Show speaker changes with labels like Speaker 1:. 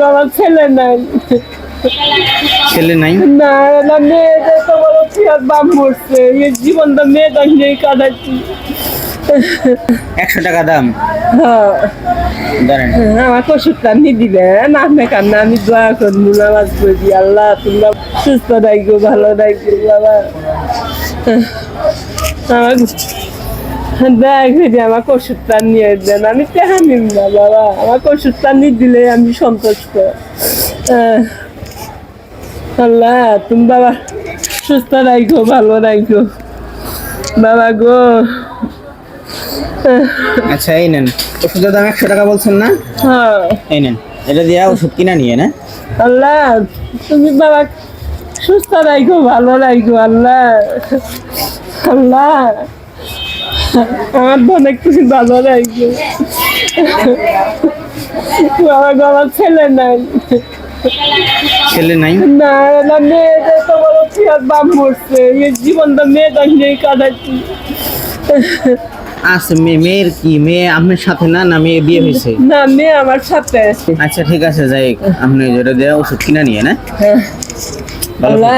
Speaker 1: আমার ছেলে নাই।
Speaker 2: ছেলে নাই?
Speaker 1: না না, মেয়েদের তো বড় পিয়ার বাপ মরছে, এই জীবনটা মেয়েটা নিয়েই কাটাচ্ছি।
Speaker 2: 100 টাকা দাম।
Speaker 1: হ্যাঁ,
Speaker 2: দাঁড়ান।
Speaker 1: আমাকে ওষুধটা নি দিবেন আপনি কান্না, আমি দোয়া করবো, নামাজ পড়ি, আল্লাহ তোমরা সুস্থ রাখো, ভালো রাখো বাবা। আমাকে আমাকে ওষুধটা নিয়ে দেন, আমি টেহা নিব না বাবা, আমাকে ওষুধটা নিয়ে দিলে আমি সন্তুষ্ট। আল্লাহ তুমি বাবা সুস্থ রাখো, ভালো রাখো বাবা গো।
Speaker 2: আচ্ছা এই নেন, ওষুধের দাম 100 টাকা বলছেন না?
Speaker 1: হ্যাঁ,
Speaker 2: এই নেন, এটা দিয়ে ওষুধ কিনা নিয়ে না।
Speaker 1: আল্লাহ তুমি বাবা সুস্থ রাখো, ভালো রাখো আল্লাহ। আল্লাহ আমার বোন একটু ভালো রাখো বাবা গো, আমার ছেলে নাই।
Speaker 2: ছেলে নাই?
Speaker 1: না না, মেয়েদের তো বড় পিয়ার বাপ মরছে, এই জীবনটা মেয়েটা নিয়েই কাটাচ্ছি।
Speaker 2: আচ্ছা মেয়ের কি, মেয়ে আপনার সাথে না, না মেয়ে বিয়ে হয়েছে?
Speaker 1: না, মেয়ে আমার সাথে।
Speaker 2: আচ্ছা ঠিক আছে, যাই আপনি যেটা দেওয়া ওষুধ কিনা নিয়ে না।
Speaker 1: আল্লাহ